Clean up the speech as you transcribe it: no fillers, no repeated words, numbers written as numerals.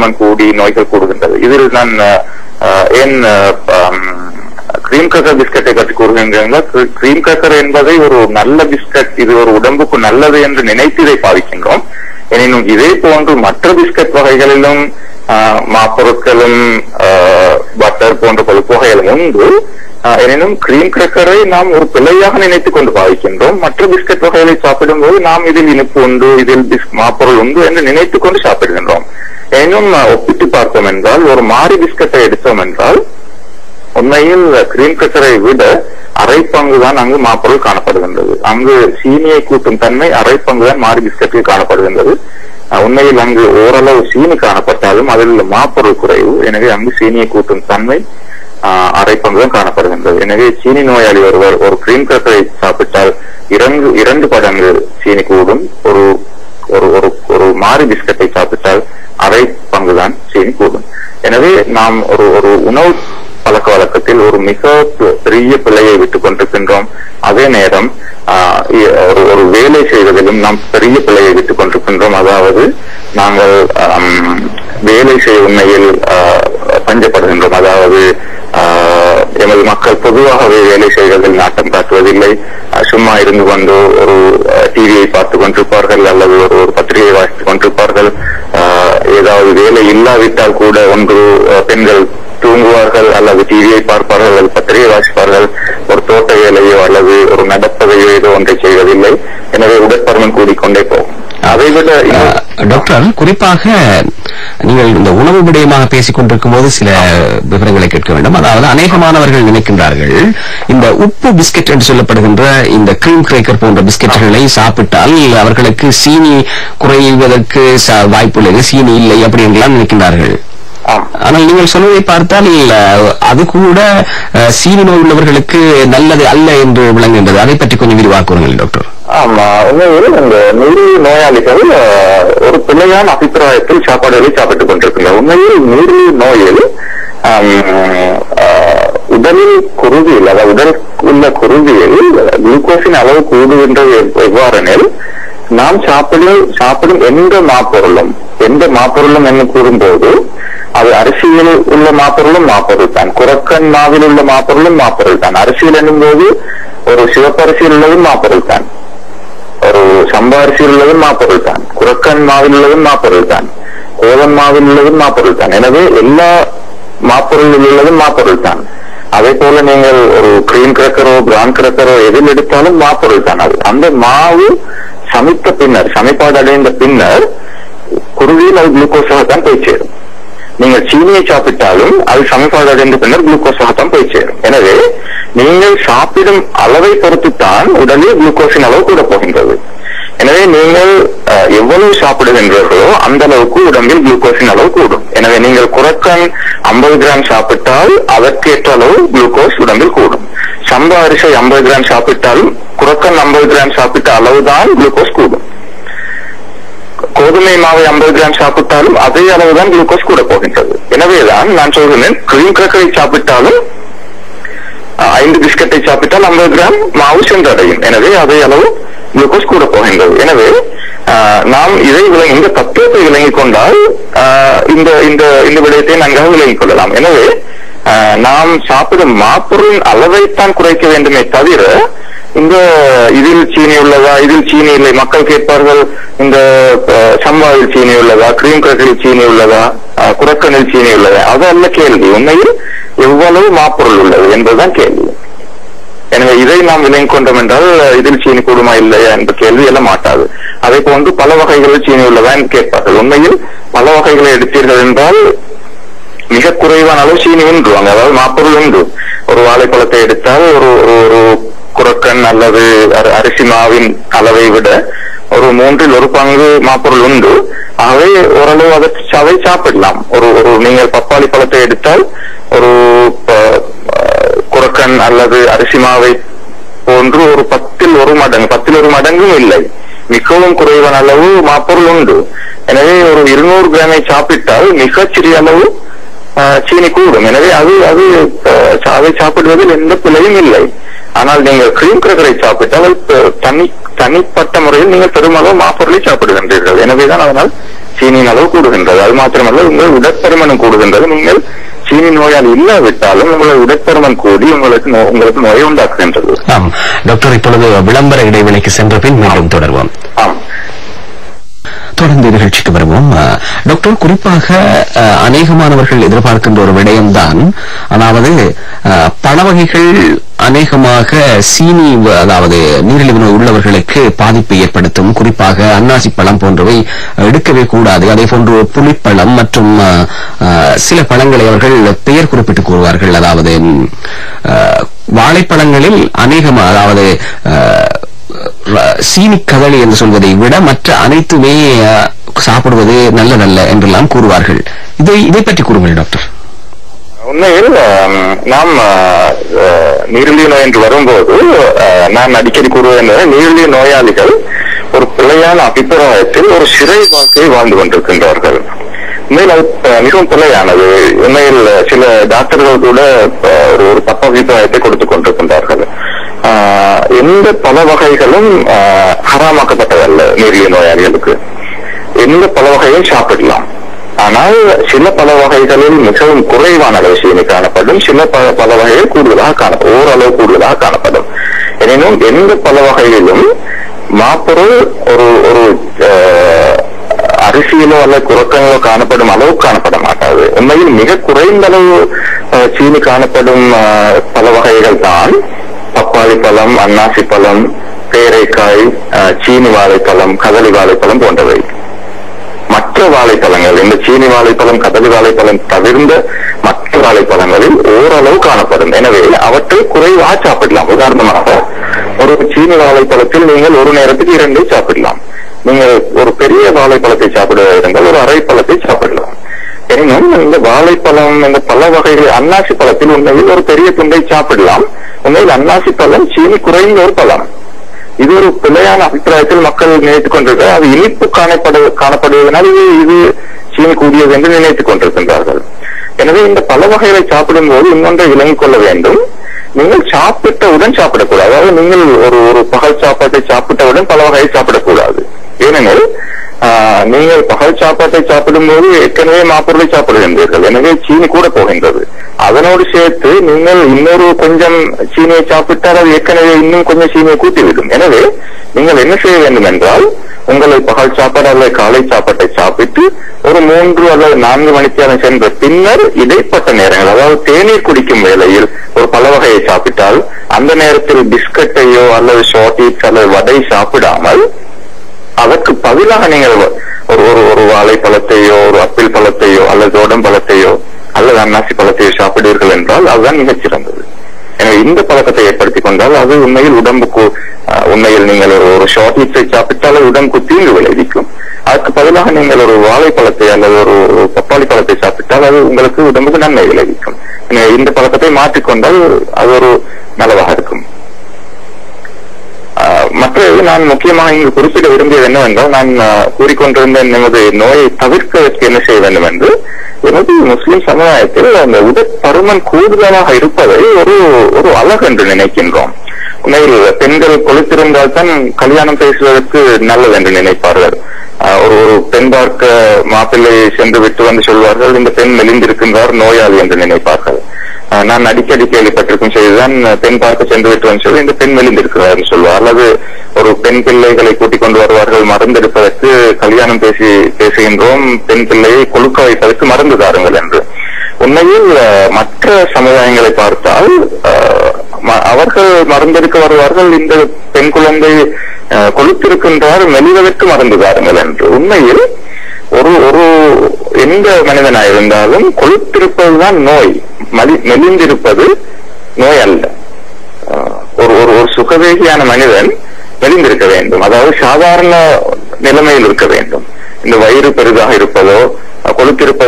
பருமன் கூடி நோய்கள் கூடுகின்றது. இதில் நான் ஏன் கிரீம் கிரக்கர் பிஸ்கட்டை பற்றி கூறுகின்றன. கிரீம் கிரக்கர் என்பதை ஒரு நல்ல பிஸ்கட், இது ஒரு உடம்புக்கு நல்லது என்று நினைத்து இதை பாவிக்கின்றோம். எனினும் இதே போன்று மற்ற பிஸ்கட் வகைகளிலும் மாப்பொருட்களும் பட்டர் போன்ற கொழுப்பு வகைகளும் உண்டு. எனினும் கிரீம் கிரக்கரை நாம் ஒரு பிழையாக நினைத்துக் கொண்டு பாவிக்கின்றோம். மற்ற பிஸ்கட் வகைகளை சாப்பிடும் போது நாம் இதில் இனிப்பு உண்டு, இதில் மாப்பொருள் உண்டு என்று நினைத்துக் கொண்டு சாப்பிடுகின்றோம். எனினும் ஒப்பிட்டு பார்த்தோம் என்றால், ஒரு மாறி பிஸ்கட்டை எடுத்தோம் என்றால் உண்மையில் கிரீம் கிரக்கரை விட அரை பங்குதான் அங்கு மாப்பொருள் காணப்படுகின்றது. அங்கு சீனியை கூட்டும் தன்மை அரை பங்குதான் மாறி பிஸ்கட்டில் காணப்படுகின்றது. உண்மையில் அங்கு ஓரளவு சீனி காணப்பட்டாலும் அதில் மாப்பொருள் குறைவு. எனவே அங்கு சீனியை கூட்டும் தன்மை அரை பங்குதான் காணப்படுகின்றது. எனவே சீனி நோயாளி ஒருவர் ஒரு கிரீம் கிரக்கரை சாப்பிட்டால் 2 மடங்கு சீனி கூடும். ஒரு மாறி பிஸ்கட்டை சாப்பிட்டால் அரை பங்குதான் சீனி கூடும். எனவே நாம் ஒரு உணவு பழக்க வழக்கத்தில் ஒரு மிக பெரிய பிழையை விட்டுக் கொண்டிருக்கின்றோம். அதே நேரம் ஒரு வேலை செய்வதிலும் நாம் பெரிய பிழையை விட்டுக் கொண்டிருக்கின்றோம். அதாவது நாங்கள் வேலை செய்ய உண்மையில் பஞ்சப்படுகின்றோம். அதாவது எமது மக்கள் பொதுவாகவே வேலை செய்வதில் நாட்டம் காட்டுவதில்லை. சும்மா இருந்து கொண்டு ஒரு டிவியை பார்த்துக் கொண்டிருப்பார்கள் அல்லது ஒரு பத்திரிகை வாசித்துக் கொண்டிருப்பார்கள். ஏதாவது வேலை இல்லாவிட்டால் கூட ஒன்று பெண்கள் தூங்குவார்கள் அல்லது டிவியை பார்ப்பார்கள் அல்லது பத்திரிகை வாசிப்பார்கள். ஒரு தோட்ட வேலையோ அல்லது ஒரு நடப்பதையோ ஏதோ ஒன்றை செய்வதில்லை. எனவே உடற்பருமன் கூடிக்கொண்டே போகும். அதைவிட டாக்டர், குறிப்பாக நீங்கள் இந்த உணவு விடயமாக பேசிக் கொண்டிருக்கும் போது சில விவரங்களை கேட்க வேண்டும். அதாவது அநேகமானவர்கள் நினைக்கின்றார்கள், இந்த உப்பு பிஸ்கட் என்று சொல்லப்படுகின்ற இந்த கிரீம் கிரேக்கர் போன்ற பிஸ்கெட்டுகளை சாப்பிட்டால் அவர்களுக்கு சீனி குறைவதற்கு வாய்ப்புள்ளது, சீனி இல்லை அப்படி என்றெல்லாம் நினைக்கின்றார்கள். ஆனால் நீங்கள் சொல்வதை பார்த்தால் அது கூட சீனி நோய் உள்ளவர்களுக்கு நல்லது அல்ல என்று விளங்குகின்றது. அதை பற்றி கொஞ்சம் விரிவாக கூறுங்கள் டாக்டர். ஆமா, உண்மையில் இந்த நீரிழிவு நோயாளிகள் ஒரு பிழையான அபிப்பிராயத்தில் சாப்பாடுகளை சாப்பிட்டுக் கொண்டிருக்கின்றனர். உண்மையில் நீரிழிவு நோயில் உடலில் குருதியில், அதாவது உடல் உள்ள குருதியில் குளுக்கோஸின் அளவு கூடுகின்றது. எவ்வாறெனில் நாம் சாப்பிடும் எந்த மாப்பொருளும் என்று கூறும்போது அது அரிசியில் உள்ள மாப்பொருளும் மாப்பொருள் தான், குரக்கன் மாவில் உள்ள மாப்பொருளும் மாப்பொருள் தான். அரிசியில் என்னும் போது ஒரு சிவப்பரிசியில் உள்ளதும் மாப்பொருள் தான், ஒரு சம்பா அரிசியில் உள்ளதும் மாப்பொருள் தான், குரக்கன் மாவில் உள்ளதும் மாப்பொருள் தான், கோதம் மாவில் உள்ளதும் மாப்பொருள் தான். எனவே எல்லா மாப்பொருளில் உள்ளதும் மாப்பொருள் தான். அதே போல நீங்கள் ஒரு கிரீம் கிரக்கரோ பிரான் கிரக்கரோ எதில் எடுத்தாலும் மாப்பொருள் தான். அது அந்த மாவு சமைத்த பின்னர், சமைப்பாடு அடைந்த பின்னர் குருதியில் அது குளுக்கோஸாகத்தான் போய் சேரும். நீங்கள் சீனியை சாப்பிட்டாலும் அது சமைப்பாடு அடைந்த பின்னர் குளுக்கோஸாகத்தான் போய் சேரும். எனவே நீங்கள் சாப்பிடும் அளவை பொறுத்துத்தான் உடலில் குளுக்கோஸின் அளவு கூட போகின்றது. எனவே நீங்கள் எவ்வளவு சாப்பிடுகின்றீர்களோ அந்த அளவுக்கு உடம்பில் குளுக்கோஸின் அளவு கூடும். எனவே நீங்கள் குரக்கன் 50 கிராம் சாப்பிட்டால் அதற்கேற்ற அளவு குளுக்கோஸ் உடம்பில் கூடும். சம்பா அரிசி 50 கிராம் சாப்பிட்டாலும் குரக்கன் 50 கிராம் சாப்பிட்ட அளவுதான் குளுக்கோஸ் கூடும். கோதுமை மாவை 50 கிராம் சாப்பிட்டாலும் அதே அளவுதான் குளுக்கோஸ் கூட போகின்றது. எனவேதான் நான் சொல்கிறேன், கிரீம் கிரக்கரை சாப்பிட்டாலும் 5 பிஸ்கட்டை சாப்பிட்டால் 50 கிராம் மாவு சென்றடையும். எனவே அதே அளவு குளுக்கோஸ் கூட போகின்றது. எனவே நாம் இந்த தத்துவத்தை விளங்கிக் கொண்டால் இந்த விடயத்தை நன்றாக விளங்கிக் கொள்ளலாம். எனவே நாம் சாப்பிடும் மாப்பொருளின் அளவைத்தான் குறைக்க வேண்டுமே தவிர இதில் சீனி உள்ளதா, இதில் சீனி இல்லை. மக்கள் கேட்பார்கள், இந்த சம்பாவில் சீனி உள்ளதா, கிரீம் கிரக்கரில் சீனி உள்ளதா, குரக்கனில் சீனி உள்ளதா? அது அல்ல கேள்வி. உண்மையில் எவ்வளவு மாப்பொருள் உள்ளது என்பதுதான் கேள்வி. எனவே இதை நாம் விளங்கிக் கொண்டோம் என்றால் இதில் சீனி கூடுமா இல்லையா என்ற கேள்வி எல்லாம் மாட்டாது. அதே போன்று பல வகைகளில் சீனி உள்ளதா என்று கேட்பார்கள். உண்மையில் பல வகைகளை எடுத்தீர்கள் என்றால் மிக குறைவான அளவு சீனி உண்டு, அதாவது மாப்பொருள் உண்டு. ஒரு வாழைப்பழத்தை எடுத்தால் ஒரு குரக்கன் அல்லது அரிசி மாவின் அளவை விட ஒரு 1/3 பங்கு மாப்பொருள் உண்டு. ஆகவே ஓரளவு அதை சாப்பிடலாம். ஒரு நீங்கள் பப்பாளி பழத்தை எடுத்தால் ஒரு குரக்கன் அல்லது அரிசி மாவை போன்று ஒரு 10 1 மடங்கும் இல்லை, மிகவும் குறைவான அளவு மாப்பொருள் உண்டு. எனவே ஒரு 200 கிராமை சாப்பிட்டால் மிகச் சிறிய அளவு சீனி கூடும். எனவே அதை சாப்பிடுவதில் எந்த பிழையும் இல்லை. ஆனால் நீங்கள் கிரீம் கிரக்கரை சாப்பிட்டால் தனிப்பட்ட முறையில் நீங்கள் பெருமளவு மாப்பொருளை சாப்பிடுகின்றீர்கள். எனவேதான் அதனால் சீனியின் அளவு கூடுகின்றது. அது மாத்திரமல்ல, உங்கள் உடற்பருமனும் கூடுகின்றது. நீங்கள் சீனி நோயால் இல்லாவிட்டாலும் உங்களை உடற்பருமன் கூடி உங்களுக்கு நோயை உண்டாக்குகின்றது. டாக்டர், இப்பொழுது விளம்பர இடைவெளிக்கு சென்ற பின் மீண்டும் தொடர்வோம். தொடர்ந்து நிகழ்ச்சிக்கு வருவோம். டாக்டர், குறிப்பாக அநேகமானவர்கள் எதிர்பார்க்கின்ற ஒரு விடயம்தான், அதாவது பழ வகைகள் அநேகமாக சீனி, அதாவது நீரிழிவு நோய் உள்ளவர்களுக்கு பாதிப்பை ஏற்படுத்தும். குறிப்பாக அன்னாசி பழம் போன்றவை எடுக்கவே கூடாது. அதே போன்று புளிப்பழம் மற்றும் சில பழங்களை அவர்கள் பெயர் குறிப்பிட்டு கூறுவார்கள். அதாவது வாழைப்பழங்களில் அநேகமாக, அதாவது சீனி கதளி என்று சொல்வதை விட மற்ற அனைத்துமே சாப்பிடுவது நல்லதல்ல என்றெல்லாம் கூறுவார்கள். இதை பற்றி கூறுங்கள் டாக்டர். உண்மையில் நாம் நீரிழிவு நோய் என்று வரும்போது நான் அடிக்கடி கூறுவது, நீரிழிவு நோயாளிகள் ஒரு பிழையான அபிப்பிராயத்தில் ஒரு சிறை வாழ்க்கையை வாழ்ந்து கொண்டிருக்கின்றார்கள். உண்மையில் அது மிகவும் பிழையானது. உண்மையில் சில டாக்டர்கள் கூட ஒரு தப்பு அபிப்பிராயத்தை கொடுத்துக் கொண்டிருக்கின்றார்கள். எந்த பல வகைகளும் ஹராமாக்கப்பட்டதல்ல. நீரிழிவு நோயாளிகளுக்கு எந்த பல வகையும் சாப்பிடலாம். ஆனால் சில பல வகைகளில் மிகவும் குறைவான அளவு சீனி காணப்படும். சில பல வகைகள் கூடுதலாக காணப்படும், ஓரளவு கூடுதலாக காணப்படும். எனினும் எந்த பல வகையிலும் மாப்பொருள் ஒரு அரிசியிலோ அல்ல குரக்கங்களோ காணப்படும் அளவு காணப்பட மாட்டாது. உண்மையில் மிக குறைந்த அளவு சீனி காணப்படும் பல வகைகள் தான் பப்பாளி பழம், அன்னாசி பழம், பேரைக்காய், சீனி வாழைப்பழம், கதலி வாழைப்பழம் போன்றவை. மற்ற வாழைப்பழங்கள், இந்த சீனி வாழைப்பழம், கதலி வாழைப்பழம் தவிர்ந்த மற்ற வாழைப்பழங்களில் ஓரளவு காணப்படும். எனவே அவற்றை குறைவாக சாப்பிடலாம். உதாரணமாக, ஒரு சீனி வாழைப்பழத்தில் நீங்கள் ஒரு நேரத்துக்கு 2 சாப்பிடலாம். நீங்கள் ஒரு பெரிய வாழைப்பழத்தை சாப்பிடுவதாக இருந்தால் ஒரு அரை பழத்தை சாப்பிடலாம். எனினும் இந்த வாழைப்பழம், இந்த பல வகைகள், அன்னாசி பழத்தில் உண்மையில் ஒரு பெரிய துண்டை சாப்பிடலாம். உண்மையில் அன்னாசி பழம் சீனி குறைந்த ஒரு பழம். இது ஒரு பிழையான அபிப்பிராயத்தில் மக்கள் நினைத்துக் கொண்டிருக்கிறார். அது இனிப்பு காணப்படுவதனால் இது சீனி கூடியது என்று நினைத்துக் கொண்டிருக்கின்றார்கள். எனவே இந்த பல வகைகளை சாப்பிடும் போது இன்னொன்றை விளங்கிக் கொள்ள வேண்டும். நீங்கள் சாப்பிட்டவுடன் சாப்பிடக்கூடாது. அதாவது நீங்கள் ஒரு பகல் சாப்பாட்டை சாப்பிட்டவுடன் பல வகையை சாப்பிடக்கூடாது. ஏனெனில் நீங்கள் பகல் சாப்பாட்டை சாப்பிடும் போது ஏற்கனவே மாப்பொருளை சாப்பிடுகின்றீர்கள். எனவே சீனி கூட போகின்றது. அதனோடு சேர்த்து நீங்கள் இன்னொரு கொஞ்சம் சீனியை சாப்பிட்டால் அது ஏற்கனவே இன்னும் கொஞ்சம் சீனியை கூட்டிவிடும். எனவே நீங்கள் என்ன செய்ய வேண்டும் என்றால், உங்களை பகல் சாப்பாடு அல்லது காலை சாப்பாட்டை சாப்பிட்டு ஒரு 3 அல்லது 4 மணிக்கு சென்ற பின்னர் இடைப்பட்ட நேரங்கள், அதாவது தேநீர் குடிக்கும் வேளையில் ஒரு பல வகையை சாப்பிட்டால் அந்த நேரத்தில் பிஸ்கட்டையோ அல்லது ஷார்ட்ஸ் அல்லது வடை சாப்பிடாமல் அதற்கு பதிலாக நீங்கள் ஒரு வாழைப்பழத்தையோ, ஒரு அப்பிள் பழத்தையோ அல்லது ஓடம் பழத்தையோ அல்லது அன்னாசி பழத்தையோ சாப்பிடுவீர்கள் என்றால் அதுதான் மிகச்சிறந்தது. எனவே இந்த பழக்கத்தை ஏற்படுத்திக் கொண்டால் அது உண்மையில் உடம்புக்கு, உண்மையில் நீங்கள் ஒரு ஷார்ட்ஸை சாப்பிட்டால் உடம்புக்கு தீங்கு விளைவிக்கும். அதற்கு பதிலாக நீங்கள் ஒரு வாழைப்பழத்தை அல்லது ஒரு பப்பாளி பழத்தை சாப்பிட்டால் அது உங்களுக்கு உடம்புக்கு நன்மை விளைவிக்கும். எனவே இந்த பழக்கத்தை மாற்றிக்கொண்டால் அது ஒரு நலவாக இருக்கும். மற்றது நான் முக்கியமாக இங்கு குறிப்பிட விரும்பியது என்னவென்றால், நான் கூறிக்கொண்டிருந்த நமது நோயை தவிர்ப்பதற்கு என்ன செய்ய வேண்டும் என்று, எனது முஸ்லிம் சமுதாயத்தில் அந்த உடற்பருமன் கூடுதலாக இருப்பதை ஒரு அழகு என்று நினைக்கின்றோம். உண்மையில் பெண்கள் கொழுத்திருந்தால் தான் கல்யாணம் பேசுவதற்கு நல்லது என்று நினைப்பார்கள். ஒரு பெண் பார்க்க மாப்பிள்ளை சென்று விட்டு வந்து சொல்வார்கள், இந்த பெண் மெலிந்திருக்கின்றார், நோயாளி என்று நினைப்பார்கள். நான் அடிக்கடி கேள்விப்பட்டிருக்கும் செய்திதான், பெண் பார்க்க சென்று விட்டு வந்து சொல்லி இந்த பெண் மெலிந்திருக்கிறார் என்று சொல்வார். அல்லது ஒரு பெண் பிள்ளைகளை கூட்டிக் கொண்டு வருவார்கள், மருந்தெடுப்பதற்கு கல்யாணம் பேசுகின்றோம், பெண் பிள்ளையை கொழுக்க வைப்பதற்கு மருந்து தாருங்கள் என்று. உண்மையில் மற்ற சமுதாயங்களை பார்த்தால் அவர்கள் மருந்தெடுக்க வருவார்கள், இந்த பெண் குழந்தை கொழுத்திருக்கின்றார், மெலிவதற்கு மருந்து தாருங்கள் என்று. உண்மையில் ஒரு எந்த மனிதனாயிருந்தாலும் கொழுத்திருப்பதுதான் நோய், மெலிந்திருப்பது நோய் அல்ல. ஒரு சுகவேகியான மனிதன் மெலிந்திருக்க வேண்டும், அதாவது சாதாரண நிலைமையில் இருக்க வேண்டும். இந்த வயிறு பெரிதாக இருப்பதோ கொழுத்திருப்பதோ